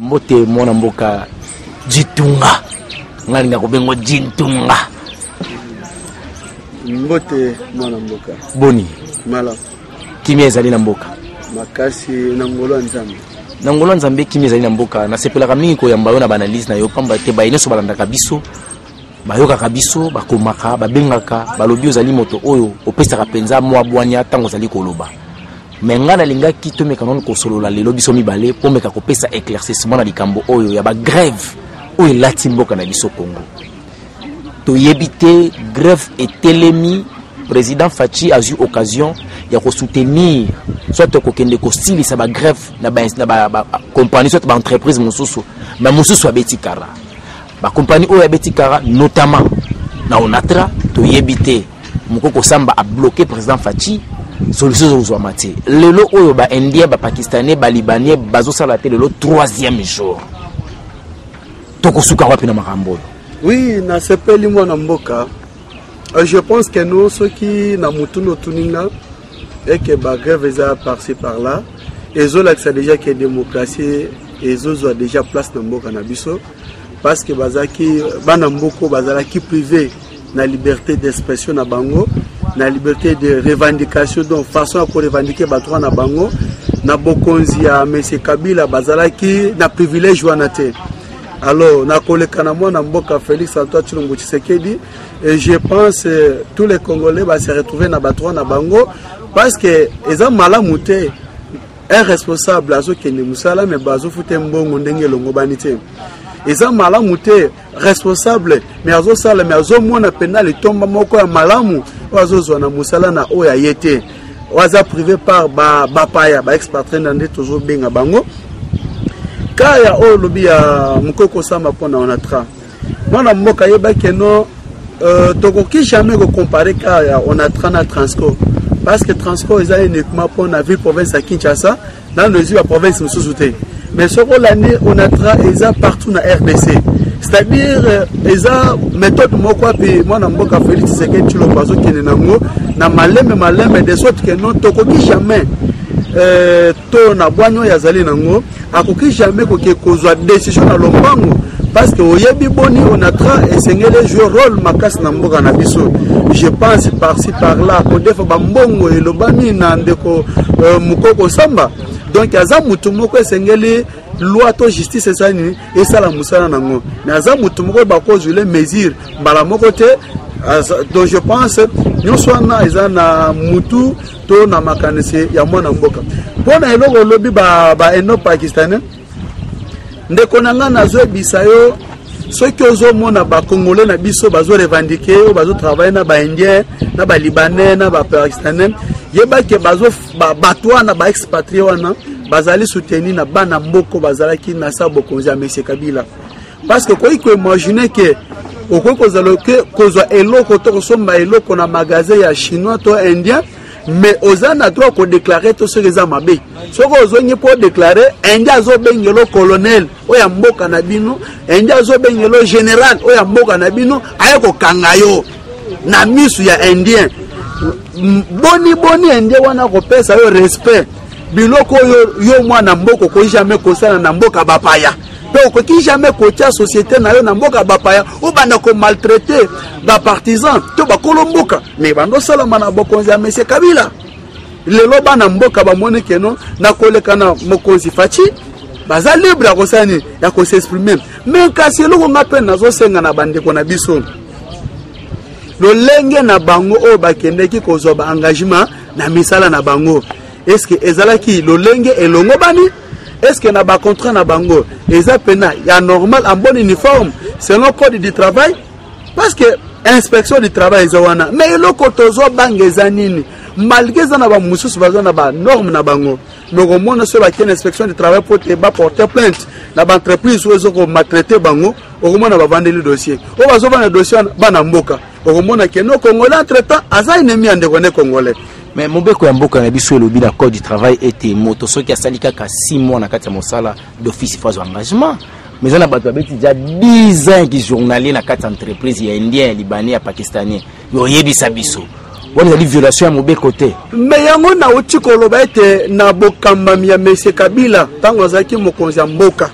Mbote mwana mboka Jitunga. Ngalinga kubengo Jitunga. Mbote mwana mboka. Boni. Mala. Kimi ezali na mboka. Makasi na ngolo nzambe. Na ngolo nzambe kimi ezali na mboka. Na sepelaka mingi ko yamba yo na banalise na yo pamba te ba ineso balandaka biso. Bayoka kabiso bakomaka babengaka balobi ozali moto oyo opesaka penza mwa bwanya tango zali koloba. Mengana linga kito meka non kosolola lelo biso mibale po meka kopesa éclaircissement na likambo oyo ya ba grève oyo lati mboka na biso Congo. To yebite grève etelemi président Fachi a eu occasion ya ko soutenir soit ko kende ko stilisa ba grève na ba compagnie soit ba entreprise mosusu mais mosusu abetikara. Ba compagnie oyo abetikara notamment na Onatra to yebite mukoko samba a bloqué président Fachi. Solution aux Ouamati. Lelo oyo ba Indien, ba Pakistanais, ba Libanais, bazo salate lelo 3e jour. Toko suka wapi na makambo. Oui, na sepeli mwana mboka. Je pense que nous ceux qui na mutuno tuninga et que ba grève eza par-ci par-là, ezo là que ça déjà que démocratie ezo a déjà place na mboka na biso parce que bazaki bana mboko bazalaki privé na liberté d'expression na bango. Na liberté de revendication donc façon pour revendiquer batwa na bango na bokonzi ya monsieur Kabila bazalaki na privilège wana te. Alors na koleka na mwana mboka Félix Antoine Tshilombo Tshisekedi et je pense tous les Congolais va se retrouver na batwa na bango parce que eza malamu te un responsable azo kende musala mais bazo fute mbongo ndenge longo banite. Eza malamu te responsable mais azo sala mais azo mona penal tomba moko ya malamu ozo zona musala na oya yete waza privé par ba paya ba expatrié ndé toujours benga bango kaya o lobi ya mukoko sama pona Onatra mona mboka yeba keno tokoki jamais ko comparer kaya Onatra na Transco parce que Transco eza uniquement pour la ville province à Kinshasa dans les îles province Moussouté. Mais ce que l'année on a partout dans RDC. C'est-à-dire eza méthode moko pe mwana mboka Félix Tshisekedi Tshilombo kene nango na maleme des autres que non tokoki jamais to na bwanyo ya zali nango akoki jamais ko kozwa décision na lombango parce que oyebi boni on a essayé jouer rôle makasi na mboka na biso. Je pense par-ci par-là ko defa bambongo elobami na ndeko mukoko samba. Donc aza mutu moko esengeli loi to justice esani esala musala nango mais aza mutu moko bakozu les mesures mbala moko te donc je pense nyonso wana eza na mutu to na makanisi ya mwana mboka pona eloko lobi ba eno pakistanais ndeko nanga nazo bisayo ceux qui ozo mona ba congolais na biso bazo revendiquer bazo travailler na ba indien na ba libanais na ba pakistanais yeba ke bazo batwa na ba expatrié wana bazali soutenir na bana mboko bazalaki na sa bokonzi ya monsieur Kabila parce que quoi ko imaginer que oko kozaloke kozwa eloko to kosomba eloko na magasin ya chinois to indien mais ozana droit ko déclarer to ce les amabe soko ozonye pour déclarer indien azo bengelo colonel oya mboka na bino indien azo bengelo général oya mboka na bino ayeko kangayo na misu ya indien boni indien wana ko pesa yo respect biloko yo mwana mboko ko jamais kosana na mboka bapaya pe ko ki jamais kotia société na yo na mboka bapaya o banda ko maltraiter ba partisans to ba kolomboka mais bando sala mana bokonzi ya monsieur Kabila lelo bana mboka ba mone keno na koleka na mokonzi Fachi baza libre ko sani ya ko s'exprimer mais kasi loko ngape nazo senga na bandeko na biso lolenge na bango o bakendeki kozwa ba engagement na misala na bango. Est-ce que ezalaki lolenge elongo bani? Est-ce que na ba contrat na bango eza pena ya normal en bon uniforme selon le code du travail? Parce que inspection du travail ezawana mais eloko tozo bangeza nini malgré ça na ba mususu bazana ba norme na bango mais au moins sur la inspection du travail pour te ba porter plainte na ba entreprise ou ezo ko maltraiter bango au moins na ba vendre le dossier o bazo vendre dossier bana mboka au moins na keno congolais entre-temps aza ennemi ande connaît congolais. Mais mobeko ya mboka na biso lobi la code du travail était moto soki asalika ka 6 mois na kati ya mosala d'office phase engagement mais on a bato abeti déjà 10 ans qui journalier na kati entreprise ya indien libanais ya pakistanais yo yebisa biso on a une violation à mobeko te mais yango na uti koloba ete na bokambami ya monsieur Kabila tango azaki mokonzi ya mboka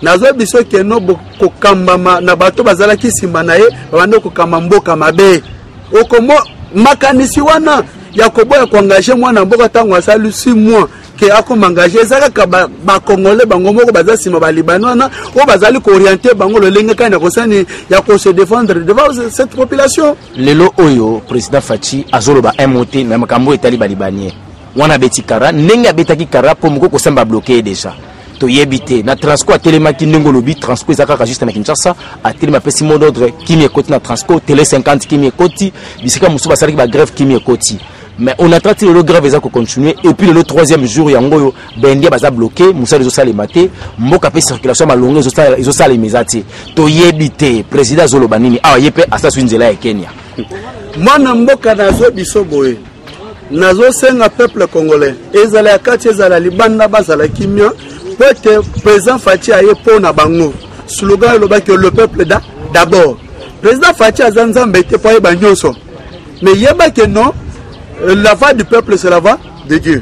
nazo biso keno kokambama na bato bazala kisima na ye bande kokamba mboka mabe okomo makanisi wana ya koboya kuangaje mwana mboka tango asali 6 mois ke ako mangaje ezaka ba congolais bango moko bazasima ba libanwana o bazali ko orienter bango lolenge kana kosani ya ko se défendre devant cette population. Lelo oyo président Fachi azoloba MOT na makambo etali ba libanien wana betikara ndenge abetaki kara po moko kosamba bloquer déjà to yebite na Transco atelemaki ndenge lobi Transco ezaka juste na Kinshasa atelema pesi mot d'ordre kimi ekoti na Transco télé 50 kimi ekoti bisika musu basali ba grève kimi ekoti. Mais on a traité le grève ezako continuer et puis le 3e jour yango bendia baza bloqué musa les osali maté mboka pe circulation malonga ezosala imezati to yebite président zoloba nini awa yepe asasu nzela ya Kenya mwana mboka nazo biso boye nazo senga peuple congolais ezala ya kati ezala libanda bazala kimia pote président Fachi aye pona bango slogan loba que le peuple d'abord président Fachi azanzambe te poye banyonso mais yeba que non la voix du peuple c'est la voix de Dieu.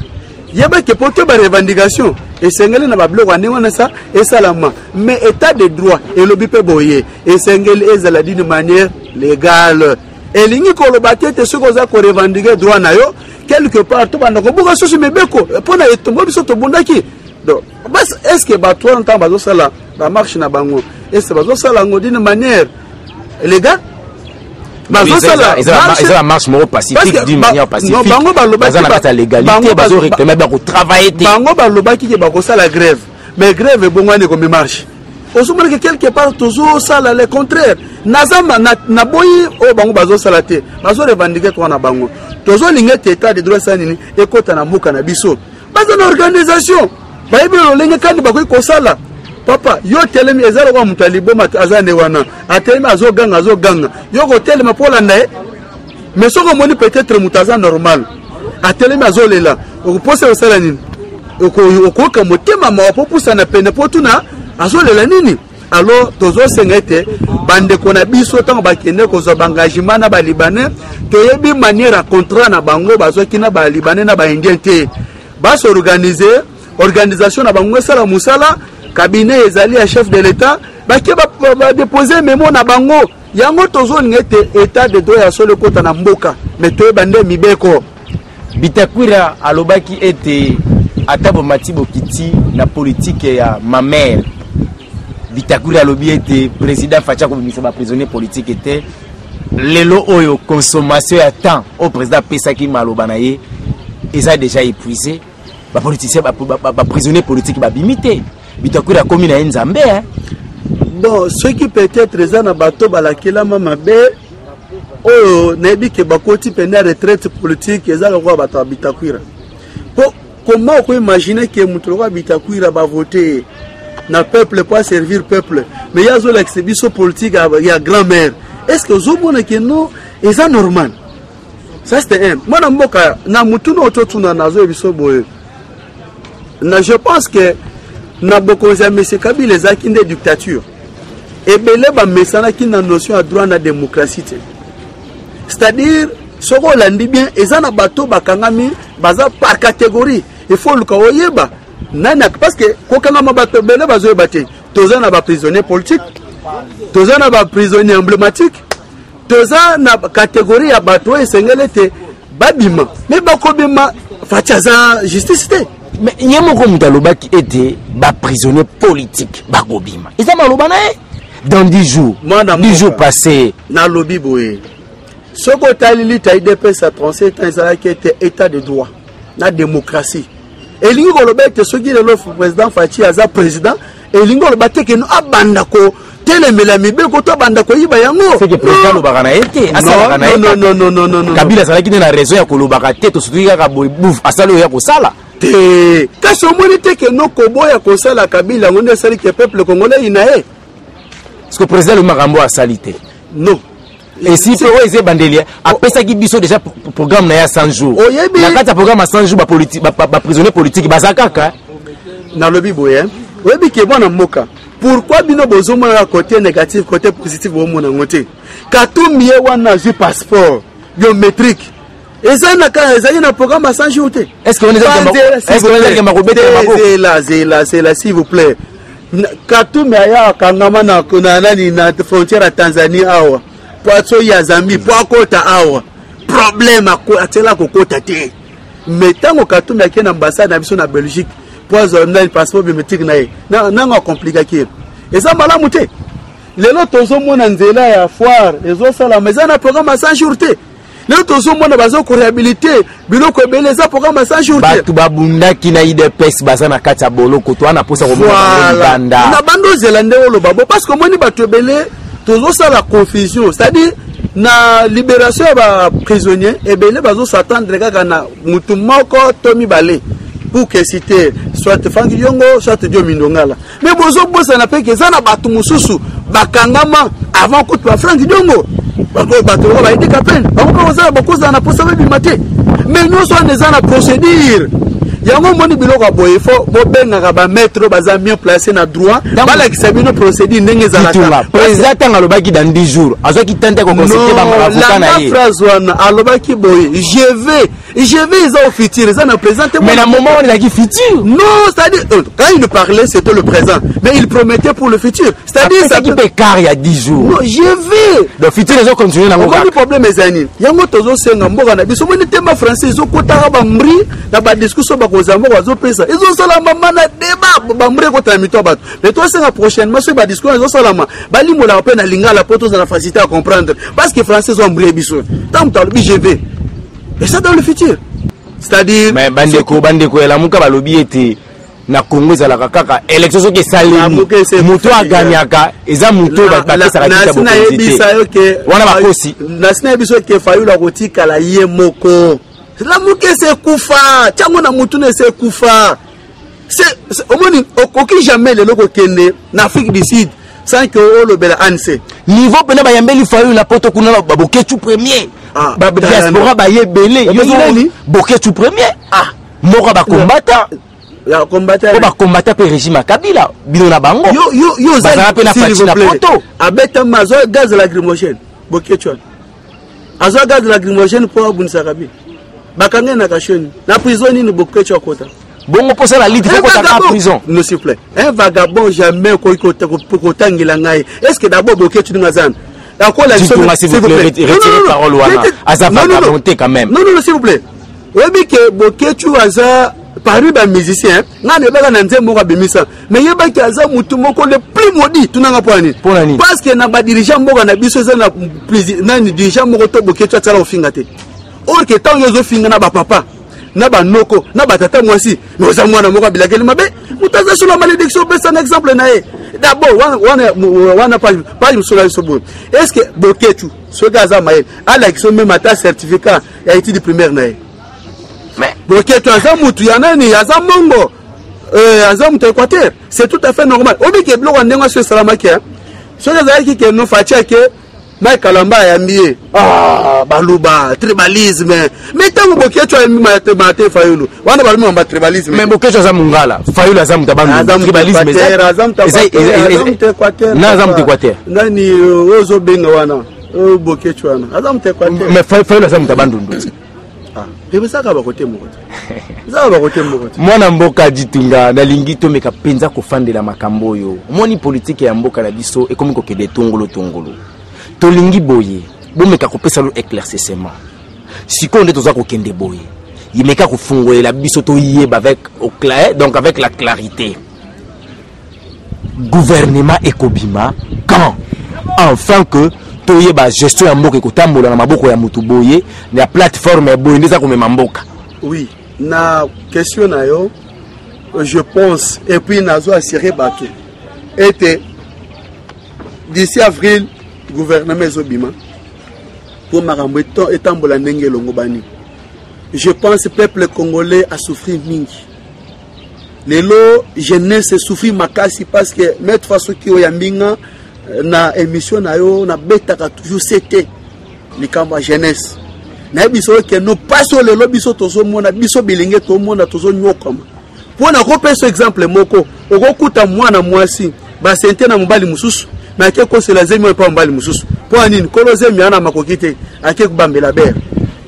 Il y a que pour toutes les revendications et c'est ngeli na bablo wane wana ça et salama mais état de droit et le bipe boyer et c'est ngeli ezala d'une manière légale et lingi ko lobate te ce ko za ko revendiquer droit na yo quelque part to banda ko buka sosi mebeko pona etombo biso to bondaki donc est-ce que ba toi entend bazo sala ba marche na bango est-ce que bazo sala ngo d'une manière légale ils ont la marche pacifique d'une manière pacifique. Ils ont la légalité, ils ont réclamé de travailler. Bango balobaki ke bakosa la grève. Mais grève bongwane comme marche. Osumana que quelque part toujours ça le contraire. Nazama na boyi o bango bazo salate. Bazo revendiquer ko na bango. Tozo lingete état de droit sanini ekota na muka na biso. Bazo na organisation. Baibi lolenga kandi bakoyi kosala. Papa, yo telemi ezalo kwa mutalibo azane wana. Atelemi azoganga yo ko telema pola ndae. Mais soko moni peut-être mutaza normal. Atelemi azolela. Okupose osala nini? Okoka motema mawapo pusa na pene potuna azolela nini? Alors tozo sengete bande kona biso tango bakende ko zo engagement na ba libanais to yebi manière contrat na bango bazoki na ba libanais na ba indien te. Bas organiser organisation na bango sala musala cabinet ezali ya chef de l'état baki ba déposer memo na bango yango tozo ngete état de droit ya solo kota na mboka mais to bande mibeko Bitakwira alobaki ete atabo matibo kiti na politique ya ma mère Bitakwira alobi ete président Fachi ko bimisa ba prisonnier politique était lelo oyo consommation ya temps au président pesaki maloba na ye eza déjà épuisé ba politicien ba prisonnier politique ba bimité Bitakwira komi na nzambe hein. Bon, ceux qui peut-être les na bateau balakela mama be oh nebi ke bakoti pena retraite politique ezala kwa bato Bitakwira. Comment on peut imaginer que Moutoura Bitakwira va voter na peuple pour servir peuple mais il y a zo l'exhibition politique il y a grand-mère. Est-ce que zo bona que non est ça normal? Ça c'était un. Moi na mboka na mutuno ototuna nazo biso boye. Na je pense que na boko za monsieur Kabila ezaki nde dictature. Et belé ba mesana ki na notion à droit na démocratie. C'est-à-dire soko landi bien ezana bato bakangami baza par catégorie. Il faut le kaoyeba. Nana parce que kokangama bato belé bazo baté. Tozana ba prisonnier politique. Tozana ba prisonnier emblématique. Tozana catégorie ya bato esengelete babima. Mais bakobima fachaza justice té. Mais il y a mon mutaloba qui était bas prisonnier politique, bagobima. Ils ont malobana dans 10 jours. 10 jours passés. Na lobby boé. Ce que talili taïdep sa 37 ans ça qui était état de droit, la démocratie. Et lingo loba était ce qui est le président Fachi aza président et lingo loba te que no abanda ko telemela mibe ko to banda ko yiba yango. C'est que président loba na été. Non. Kabila ça qui na raison ya ko loba te to surtout ka boy bouf asalo ya ko sala. Kasi omonite ke no koboya kosala Kabila ngonde sali ke peuple congolais inae. Est-ce que président le Marambo a salité? Non. Et si tu es bandelia, après ça qui biso déjà programme na ya 100 jours. La carte programme à 100 jours ba politique ba prisonnier politique bazakaka. Na lobi boye. Oyebi ke bona moka. Pourquoi bino bozomo na côté négatif côté positif bo mona ngote? Katumie wana ju passeport biométrique. Ezana ka ezana programme à 100 jours. Est-ce que on est là s'il vous plaît. Katumbi aya kangama na nani na frontière à Tanzanie awa poato ya Zambie poakota awa problème atela kokota te mais tango Katumbi akena ambassade na biso na Belgique poazo na passeport biométrique na nanga compliqué ki eza malamu te lelo tozomona nzela ya foire ezosala mais na programme à 100 jours te lelo tozomona bazo ko réhabiliter biloko ebele eza programme à 100 jours te batu babundaki na IDPS baza na kati ya boloko to ana posa komona banda na bando zelande olo babo parce que moni batu ebele tozosala confusion c'est-à-dire na libération ya prisonnier ebele bazo s'attendre kaka na mutu moko to mibale pour que citer soit Franck Diongo soit Diomi Ndongala mais bozo bosa na pe que ça na batu mususu bakangama avant que toi Franck Diongo batu ba été capable bako za bako za na posa ba bimate mais nous sommes des ana procédure yango moni biloko boye fo bo benga ba maître baza mieux placé na droit bala ki sabino procédure ndenge za la président alobaki dans 10 jours azoki tente ko consulter ba avocat na ye la phrase wana alobaki boye je vais ils ont futur ils ont présenté mais na moment on a qui futur non c'est-à-dire quand il parlait c'était le présent mais il promettait pour le futur c'est-à-dire ça qui peut car il y a 10 jours non je vais le futur ils ont continué na ngoka le problème ezani yango tozo senga mboka na biso moni tema français ils ont kotaka ba mbri na ba discussion ba kozamba bazo pesa ils ont sala mama na débat ba mbri kota mito bato mais toi senga prochainement ce ba discussion ils ont sala ma bali mo la peine na lingala poto za la facilité à comprendre parce que français ont mbri biso tant que je vais et ça dans le futur c'est-à-dire mais bandeko la muka balobi ete na Congo za la kaka élection soki salemi muto aganyaka eza muto batesa kabisa bokonzité wana bakosi na sina biso ke fayu la kotika la ye moko la muke se kufa chango na mutu ne se kufa c'est omoni okoki jamais le loko kende na Afrique du Sud sans que o le bela anse niveau pena bayambeli fayu la poto kuna baboketu premier diaspora baye belé yo boketu premier moko ba combattant ya combattant ba combattant pe régime Kabila bino na bango yo za pe na fachi na poto abeta mazo gaz lacrymogène boketu azo gaz lacrymogène pour abunisa Kabila bakanga na kashoni na prison ni boketu kota bongo posa la liste faut kota en prison non s'il vous plaît un vagabond jamais ko kotangila ngai est-ce que d'abord boketu ngazana s'il vous plaît, retirez parole wana aza vagabondé quand même. Non, s'il vous plaît. Oui, que Boketu aza paru ba musicien, ngane baka na nzembo ka bimisa. Mais yeba ki aza mutu moko le plus maudit tunanga poani. Parce que na ba dirigeant moko na biso za na président ni dirigeant moko to Boketu atala ofinga te. Or que tant yozo finga na ba papa, na ba noko, na ba tata mwasi, no za mwana moko bilakeli mabe, mutaza sur la malédiction pesa un exemple na ye. D'abord, on pas une solution. Est-ce que Boketu, ce gars-là, a même à certificat et études primaires? Mais Boketu, il y en a un mongo, Équateur. C'est tout à fait normal. Au lieu que Blanc en négociation salamakia, ce gars-là qui est non fatigué, mais Kalamba est mis. Ah, Balouba, tribalisme. Mais tant que Boketu a mis maté Fayoulou, on a parlé de tribalisme. Mais Boketu a mungala, Fayoulou a mutabandu, tribalisme. Nazam Équateur. Nani ozo benga wana, Boketu wana. Azam Équateur. Mais Fayoulou a mutabandu. Ah, mais ça va côté moko. Ça va côté moko. Mwana mboka ditunga na lingito meka penza kofandela makambo yo. Moni politique ya mboka na biso ekomi ko kede tongolo. Tolingi boye bomeka kopesa lo éclaircissement siko nde toza ko kende boye yimeka kofungolela biso to yeba avec au clair donc avec la clarité gouvernement ekobima quand enfin que to yeba gestion ya mboka kotambola na maboko ya mutu boye na plateforme ya boye ndeza ko mema mboka. Oui, na question na yo je pense et puis nazo assurer bato était d'ici avril gouvernement Zobima pour Marambeton et Tambola Nenge Longobani. Je pense que le peuple congolais a souffert mingi. Les lots jeunesse souffrir makasi parce que mettre face au kio yambinga na émission na yo na beta ka toujours c'était les camps jeunesse. Na biso que nous passons les lobiso tozo mona biso bilinge to mona tozo nyokama. Pour na ko peso exemple moko okokuta mwana mwasi ba sente na mobali mususu na keko c'est la zemi pa mbali mususu po anini kolo zemi ana makokite ake kubambela bere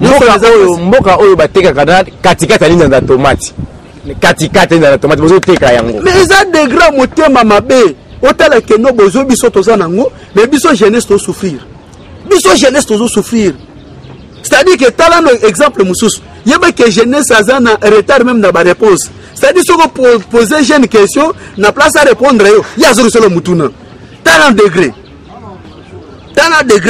mboka oyo bateka kana katika talinda za tomate katikati na tomate bozo teka yango mais eza degré motema mabe otala keno bozo biso toza nango mais biso jeunesse to souffrir c'est-à-dire que talano exemple mususu yeba que jeunesse aza na retard même na ba réponse c'est-à-dire soko poser jeune question na place à répondre yo ya zo solo mutuna talent degré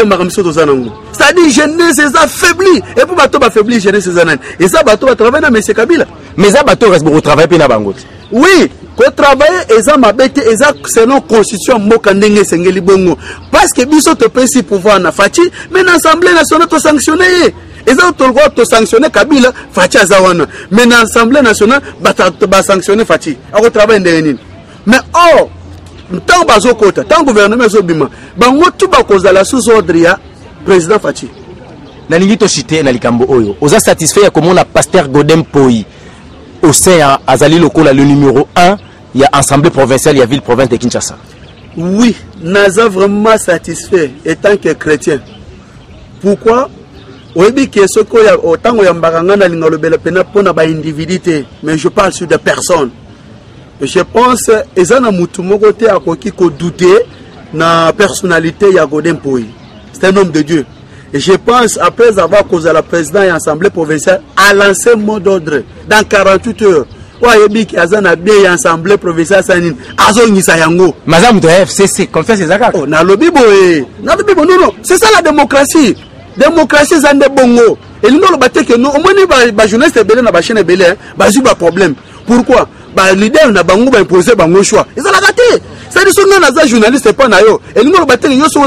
makamso toza nango c'est-à-dire jeunesse est affaibli et pour bato ba affaibli jeunesse est nan et ça bato ba travailler na monsieur Kabila mais ça bato reste pour travailler pe na bango oui ko travailler eza mabete eza selon constitution mboka ndenge sengeli bongo parce que biso to pesi pouvoir na Fachi mais l'Assemblée nationale to sanctionner eza to droit to sanctionner Kabila Fachi azawana mais l'Assemblée nationale ba sanctionner Fachi ako travailler ndenge nini mais oh tant bazo kota tant gouvernement zo bima bango tu ba kozala sous ordre ya président Fachi na lingi to cité na likambo oyo oza satisfait ya comment la pasteur Godem Poi au sein Azali Lokola le numéro 1 il y a assemblée provinciale il y a ville province de Kinshasa. Oui, naza vraiment satisfait étant que chrétien. Pourquoi? Oui, que ce qu'il y a autant de mbaganga na linga lobela pena pona ba individualité, mais je parle sur des personnes. Je pense ezana mutu moko te akoki ko douter na personnalité ya Godem Poi. C'est un homme de Dieu. Et je pense, après avoir causé la présidente et l'Assemblée provinciale, à lancer mot d'ordre dans 48 heures. Ouais, qui a un bien Assemblée provinciale, Azon Nisayango. Madame de FCC, confesse les accords. Oh, non, c'est ça la démocratie. Démocratie, c'est un bongo. Et nous, le bâtiment que nous, au moins, les journalistes belé, na chaîne belé, ils ont un problème. Pourquoi? Les leaders na bango ba imposer bango choix. Ils ont la raté. C'est-à-dire que nous, journalistes, pas na yo. Et nous, le bâtiment, ils sont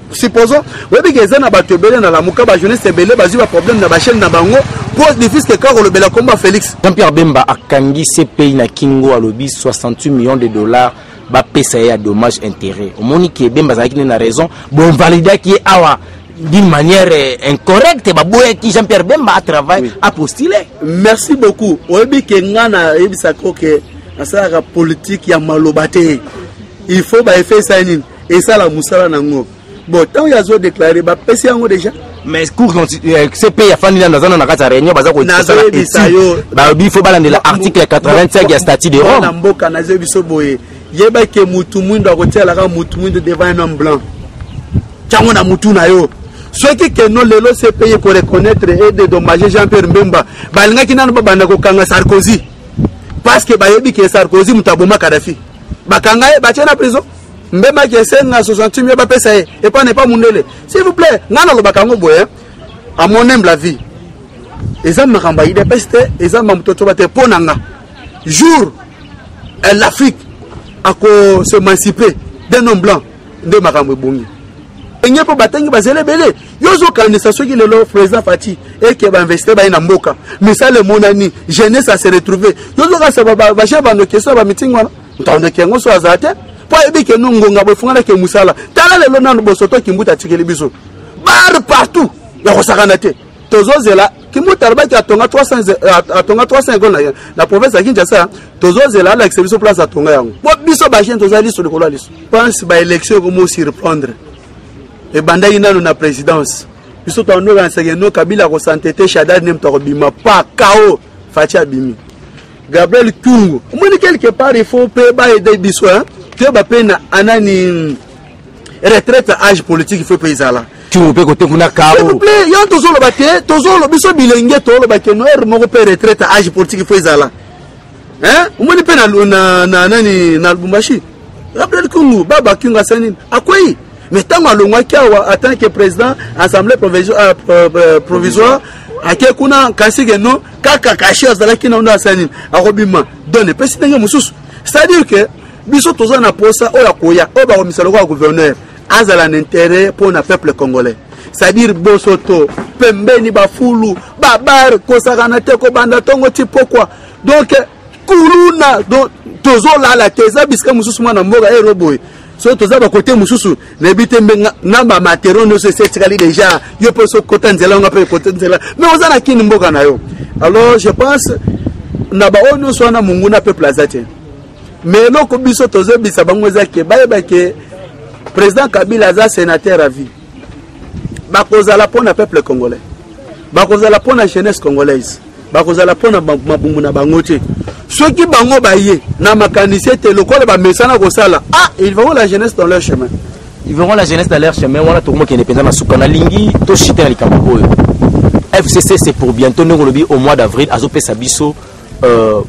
supposons oui que ça na bato belé na la muka ba jeunesse belé ba ziba problème na ba chaîne na bango pour difficile que quand le bela combat Félix Jean-Pierre Bemba akangi CPI na Kingo à lobby 68 millions de dollars ba pesa ya dommage intérêt au moni que Bemba za qui na raison bon valida qui awa d'une manière incorrecte ba boye qui Jean-Pierre Bemba a travaillé a postulé. Merci beaucoup oui que ngana ebisa ko que ça la politique ya malobate il faut ba faire ça et ça la musala nango. Bon, tant qu'il y a déclaré, bah, PC en déjà. Mais cours CP a fini dans la carte réunion, bah, il faut balancer l'article 85 il y a statut de Rome. Namboka na zebiso boye. Yeba ke mutu mwindo akotia la mutu mwindo devant un homme blanc. Chango na mutu na yo. Ceux qui non lelo CP pour reconnaître et dédommager Jean-Pierre Mbemba, bah linga kinana ba banda ko kanga Sarkozy. Parce que ba yebi ke Sarkozy mutaboma Kadhafi. Ba kanga ba tena prison. Mbema qui essaie na 68 000 pesa et pas n'est pas mundele. S'il vous plaît, ngana lo bakango boye à mon humble avis. Ezam makamba ide peste, ezam mamtoto bate ponanga. Jour l'Afrique a s'émanciper d'un homme blanc de makambo bongi. Enye po batengi bazele belé. Yozo kanisa soki le lo président Fachi et qui va investir ba ina mboka. Mais ça le monani, jeunesse à se retrouver. Yozo ka sa ba cheba no question ba meeting wana. Ntande kengo so azate. Pas que nous ngonga bofungana ke musala tala lelo nanu bosoto kimbuta tikeli biso bar partout ya kosakanate tozozela kimbuta ba ki atonga 300 gona na province ya Kinshasa tozozela la exception place atonga yango bo biso ba chien tozali sur le colo liso pense ba élection comme surprendre et banda inano na présidence biso tondo kansege no Kabila ko santete Shadad nem to bima pa kao Fachi bimi Gabriel Kungu omoni quelque part il faut pas aider biso hein que bapena anani retraite âge politique il faut payer ça là tu peux côté kuna kao s'il vous plaît yo tozolo baté tozolo biso bilenge tolo baké no moko pe retraite âge politique il faut ça là hein omoni pe na nani na Lubumbashi Gabriel Kungu baba kinga sanini akwai mais tango alongwa kiawa en tant que président assemblée provisoire ake kuna kasige no kaka kashi azala kina ndo sanini akobima donne président mususu c'est-à-dire que biso toza na posa oya koya oba ko misalo ko gouverneur azala un intérêt pour le peuple congolais c'est-à-dire bosoto pembeni bafulu babar ko sakana te ko banda tongo ti pourquoi donc kuluna donc tozo la teza biska mususu mwana mboga eroboy so toza ba côté mususu na bitembe na ba matériaux no se setikali déjà yo pe so côté nzela nga pe côté nzela mais ozana kini mboga na yo alors je pense na ba ono so na mungu na peuple azate. Mais non, comme biso tozo bisa bango zake ba ke président Kabila za sénateur à vie. Ba kozala pona peuple congolais. Ba kozala pona jeunesse congolaise. bakozala pona mabumbu na bango te soki bango baye na makanisi te lokola ba mesana kosala ils verront la jeunesse dans leur chemin. Ils verront la jeunesse dans leur chemin. Wana to mo ki indépendant na suka na lingi to chiter na likambo oyo. FCC c'est pour bientôt ngolobi au mois d'avril azopesa biso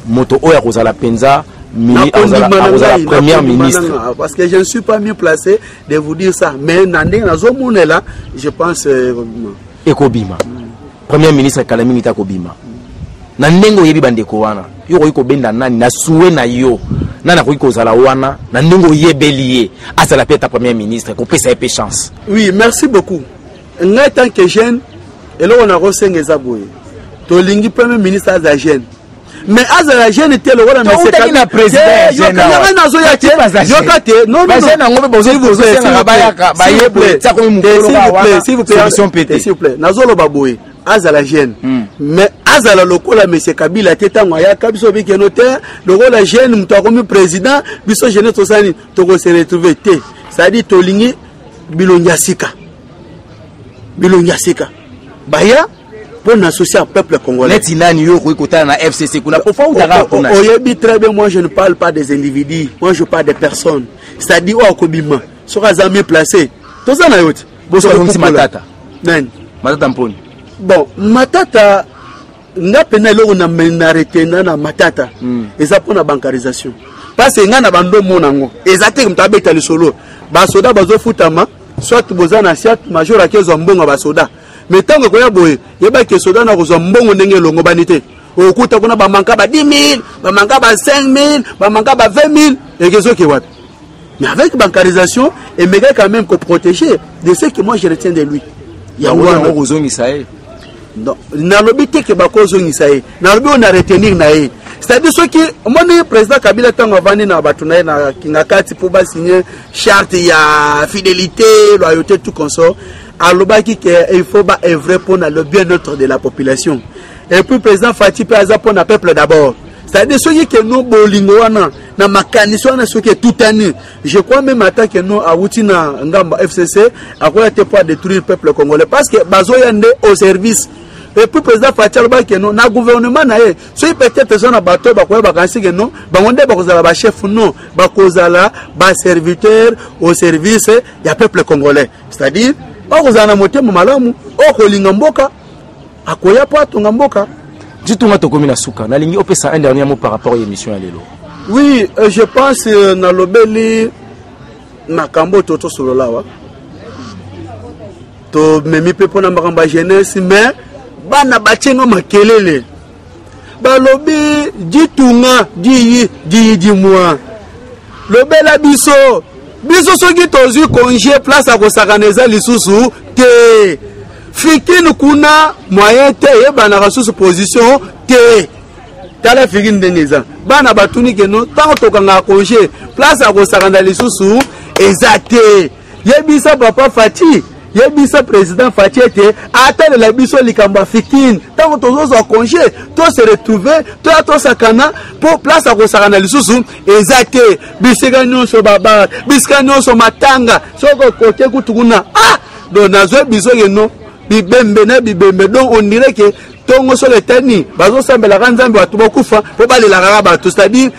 moto oyo kozala penza la première ministre. Parce que je ne suis pas mieux placé de vous dire ça. Mais Nandé Nazomunela, je pense. Ekobima. Premier ministre Kalamingita Kobima. Nandengo yebi bandeko wana. Yo ko benda nani na suwe na yo. Nana ko kozala wana. Nandengo yebelié. Asa la peta premier ministre ko pesa épée chance. Oui, merci beaucoup. Ngai tant que jeune, et là on a resengeza boye. To lingi premier ministre à jeune. Mais azala jeune était le rôle de monsieur Kabila président s'il vous plaît nazolo baboye azala jeune mais azala lokola monsieur Kabila tetango ya kabiso biki notaire le rôle de jeune muto comme président biso jeune tosani to se retrouver te ça dit tolingi bilonyasika baya pour associer au peuple congolais. FCC. Très bien, moi je ne parle pas des individus, moi je parle des personnes. C'est-à-dire, Kobima, sur un ami placé. Tout ça, Matata. Matata Mponi. Bon, Matata, n'a pas arrêté na Matata. Et ça pour la bancarisation. Parce que n'a pas de monango. Exactement, tu as bêté le solo. Basoda, bazo futama, soit bozana siat, major à 15 ans, bon, basoda. Mais tant que vous avez des soldats qui ont bon longo banité, au coup de ba manka ba 10 000, ba manka ba 5 000, ba manka ba 20 000, et que ce qui est. Mais avec bancarisation, il me quand même que protéger de ce que moi je retiens de lui. Il y a un besoin Isaïe. Non, n'a l'obité que Bakozo Isaïe, n'a l'obité on a retenir naïe. C'est-à-dire ce qui, moi le président Kabila tant avant na batuna na kingakati pour ba signer charte ya fidélité, loyauté tout consort. Alobaki qu'il faut œuvrer pour le bien-être de la population. Et puis le président Fatih Paza pour le peuple d'abord. C'est-à-dire ceux qui nous bolingo na makaniswa na ceux qui tout année. Je crois même attend que nous à Woutina Ngamba FCC à quoi était pour détruire le peuple congolais parce que bazo yande au service. Et puis le président Fatih Alobaki que nous na gouvernement na e. Ceux peut-être sont na bateau ba quoi ba kansi que nous ba onde ba kozala ba chef non ba kozala ba serviteur au service du peuple congolais. C'est-à-dire okuzana motema malamu okolinga mboka akoya po atonga mboka ditunga tokomi na suka nalingi opesa un dernier mot par rapport à l'émission ya lelo. Oui, je pense na lobeli na kambo toto sololawa to memi pepo na makamba jeunesse mais bana bachenga makelele balobi ditunga di moi lobela biso soki tozi congé place à kosakaneza lisusu te fikini kuna moyen te yebana kasusu position te tala fikini ndengeza bana batuni keno tango tokanga congé place à kosakana lisusu ezate yebisa papa Fati yebisa président Fati te atele la biso likamba fikini tango tozo congé to se retrouver to sakana pour place à kosakana lisusu ezate bisika nyonso baba bisika nyonso matanga soko kote kutukuna donc nazo biso yeno bibembe na bibembe donc on dirait que tongo so letani bazo sambela kanzambe watu bokufa po balela kaka bato c'est-à-dire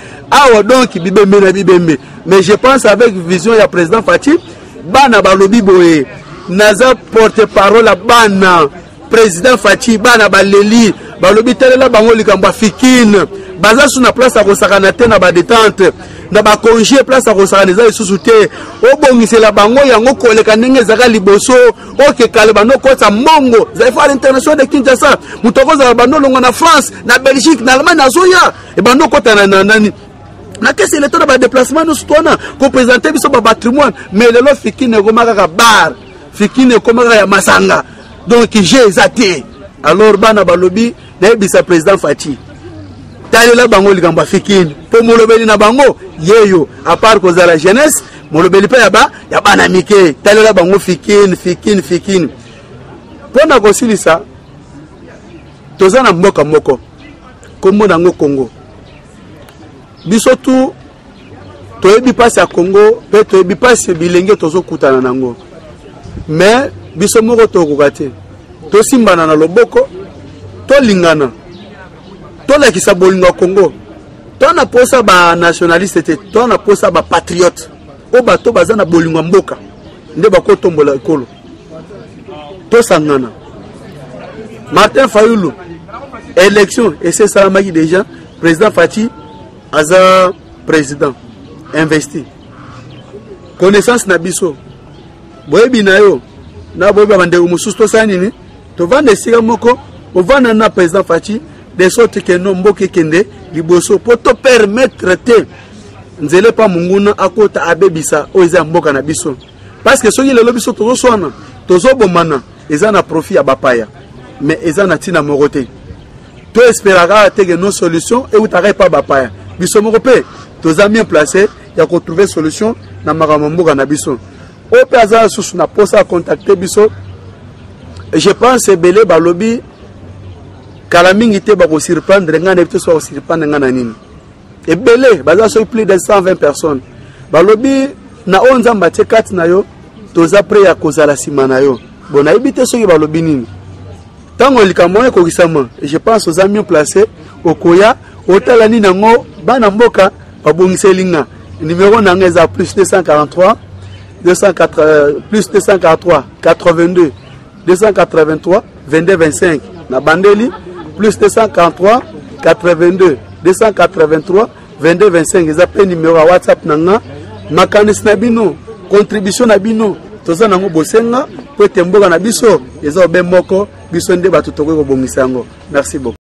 donc bibembe na bibembe mais je pense avec vision ya président Fati bana balobi boye naza porte-parole à bana président Fati bana baleli balobi telela bango likamba fikine baza sous na place à kosakana te na ba détente na ba congé place à kosakana za isusu te obongisela bango yango koleka ndenge zaka liboso oke kale bano kota mbongo za fa international de Kinshasa mutoko za bano longa na France na Belgique na Allemagne na zoya e bano kota na nani na kesi le temps de déplacement nous tona ko présenter biso ba patrimoine mais lelo fikine ko makaka bar fikine ko makaka ya masanga donc j'ai zaté alors bana balobi na bisa président Fati talela bango likamba fikini po molobeli na bango yeyo à part cause la jeunesse molobeli pe ya bana mike talela bango fikini pona kosilisa tozana mboka moko kombo nango Congo biso tu toyebi pasi ya Congo pe toyebi pasi bilenge tozokutana nango mais biso moko tokoka te tosimbana na loboko tolingana tola ki sa bolingo Congo to na posa ba nationaliste te to na posa ba patriote o bato bazana bolingo mboka nde bakotombola ekolo to sangana Martin Fayulu élection et c'est ça maki déjà président Fati aza président investi connaissance na biso boyebi na yo na boyebi bande umususu to sanini to vande sika moko o vanda na président Fati de sorte que no mboke kende liboso poto permettre te nzele pa munguna akota abebisa o eza mboka na biso parce que soki lelo biso tozo swana tozo bomana eza na profit ya bapaya mais eza na tina morote to esperara te que no solution et utaka pa bapaya biso moko pe toza bien placé ya ko trouver solution na makambo mboka na biso o pe aza susu na posa contacter biso je pense belé balobi kala mingi te ba ko surprendre ngana te so surprendre ngana nini et belé baza so plus de 120 personnes balobi na onza mbate kat na yo toza prêt ya kozala simana yo bona ibite soki balobi nini tango likambo ko kisama je pense aux amis placés okoya otala ni nango bana mboka babongiselinga numéro nanga eza plus 243 plus 243 82 283 22 25 na bandeli plus 243 82 283 22 25 eza pe numéro ya WhatsApp nanga makanis na bino contribution na bino toza nango bosenga po temboka na biso eza obe moko biso nde bato tokoki kobongisa yango merci beaucoup.